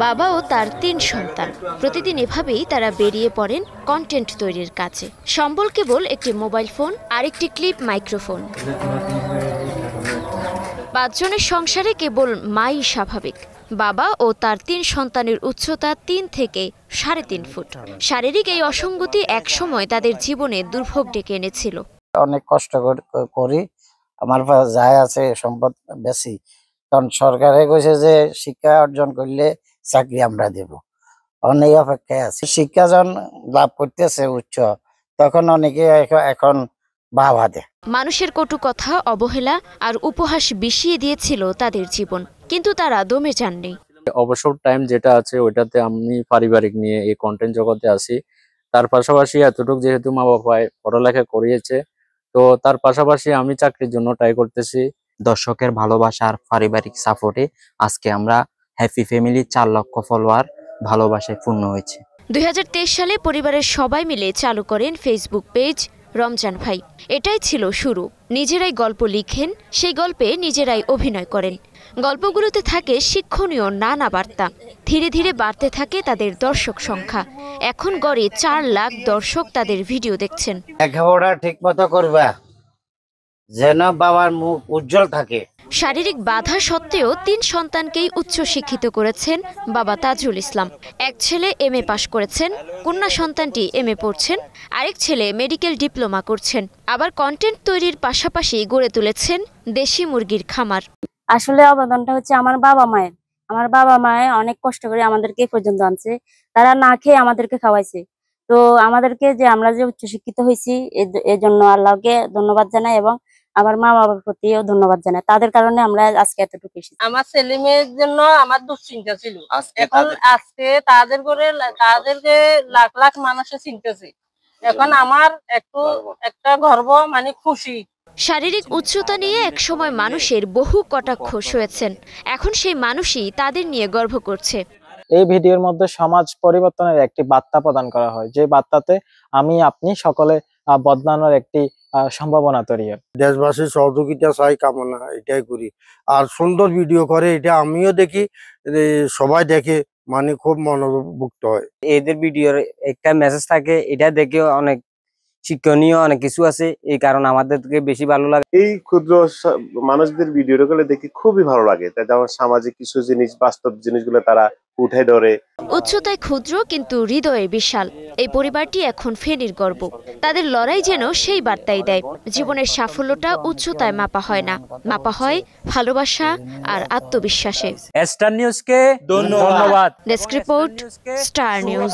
বাবা ও তার ৩ সন্তান প্রতিদিন এভাবেই তারা বেরিয়ে পড়েন কন্টেন্ট তৈরির কাজে। সম্বল কেবল একটি মোবাইল ফোন আর একটি ক্লিপ মাইক্রোফোন। ৫ জনের সংসারে কেবল মাই স্বাভাবিক। বাবা ও তার ৩ সন্তানের উচ্চতা ৩ থেকে ৩.৫ ফুট। শারীরিক এই অসঙ্গতি একসময় তাদের জীবনে দুর্ভোগ ডেকে এনেছিল। অনেক কষ্ট করি, আমার যা আছে সম্পদ বেশি, কারণ সরকারে কইছে যে শিক্ষা অর্জন করলে চাকরি আমরা দেব। অনেক অপেক্ষায় আছে। শিক্ষা যখন লাভ করতেছে উচ্চ, তখন অনেকে এখন বাবা দেয়। মানুষের কটু কথা, অবহেলা আর উপহাস বিষিয়ে দিয়েছিল তাদের জীবন, কিন্তু তারা দমে যাননি। অবসর টাইম যেটা আছে ওইটাতে আমি পারিবারিক নিয়ে এই কন্টেন্ট জগতে আসি। তার পাশাপাশি এতটুকু যেহেতু মা বাবায় পড়ালেখা করিয়েছে, তো তার পাশাপাশি আমি চাকরির জন্য ট্রাই করতেছি। দর্শকের ভালোবাসা আর পারিবারিক সাপোর্টে আজকে আমরা হ্যাপি ফ্যামিলি ৪ লক্ষ ফলোয়ার ভালোবাসায় পূর্ণ হয়েছে। ২০২৩ সালে পরিবারের সবাই মিলে চালু করেন ফেসবুক পেজ রমজান ভাই। এটাই ছিল শুরু। নিজেরাই গল্প লিখেন, সেই গল্পে নিজেরাই অভিনয় করেন। গল্পগুলোতে থাকে শিক্ষণীয় নানা বার্তা। ধীরে ধীরে বাড়তে থাকে তাদের দর্শক সংখ্যা। এখন গড়ে ৪ লাখ দর্শক তাদের ভিডিও দেখছেন। লেখাপড়া ঠিক মতো করবা যেন বাবার মুখ উজ্জ্বল থাকে। শারীরিক বাধা সত্ত্বেও ৩ সন্তানকেই উচ্চশিক্ষিত করেছেন বাবা তাজুল ইসলাম। এক ছেলে MA পাশ করেছেন, কন্যা সন্তানটি MA পড়ছেন, আরেক ছেলে মেডিকেল ডিপ্লোমা করছেন। আবার কন্টেন্ট তৈরির পাশাপাশি গড়ে তুলেছেন দেশি মুরগির খামার। আসলে অবদানটা হচ্ছে আমার বাবা মায়ের। আমার বাবা মায়ের অনেক কষ্ট করে আমাদেরকে এই পর্যন্ত আনছে। তারা না খেয়ে আমাদেরকে খাওয়াইছে। তো আমাদেরকে যে আমরা যে উচ্চশিক্ষিত হয়েছি, এর জন্য আল্লাহকে ধন্যবাদ জানাই এবং আমার মা বাবার প্রতিও ধন্যবাদ জানাই। তাদের কারণে আমরা আজকে এতটুকু এসেছি। আমার ছেলে মেয়ের জন্য আমার দুশ্চিন্তা ছিল, এখন আজকে তাদেরকে লাখ লাখ মানুষের চিন্তাছে। এখন আমার একটা গর্ব, মানে খুশি। শারীরিক উচ্চতা নিয়ে একসময় মানুষের বহু কটাক্ষ সয়েছেন, এখন সেই মানুষই তাদের নিয়ে গর্ব করছে। এই ভিডিওর মধ্যে সমাজ পরিবর্তনের একটি বার্তা প্রদান করা হয়, যে বার্তাতে আমি আপনি সকলে বদলানোর একটি সম্ভাবনা তৈরি হয়। দেশবাসীর সহযোগিতা চাই, কামনা এটাই করি। আর সুন্দর ভিডিও করে, এটা আমিও দেখি, সবাই দেখে, মানে খুব মনোভুক্ত হয়। এদের ভিডিওর একটা মেসেজ থাকে, এটা দেখে অনেক শিক্ষণীয় অনেক কিছু আছে, এই কারণে আমাদেরকে বেশি ভালো লাগে। এই ক্ষুদ্র মানুষদের ভিডিওগুলো দেখে খুবই ভালো লাগে। তাই আমার সামাজিক কিছু জিনিস, বাস্তব জিনিসগুলো তারা উঠে ধরে। উচ্চতায় ক্ষুদ্র কিন্তু হৃদয়ে বিশাল এই পরিবারটি এখন ফেনীর গর্ব। তাদের লড়াই যেন সেই বার্তাই দেয়, জীবনের সাফল্যটা উচ্চতায় মাপা হয় না, মাপা হয় ভালোবাসা আর আত্মবিশ্বাসে। স্টার নিউজকে ধন্যবাদ। Desk report, star news.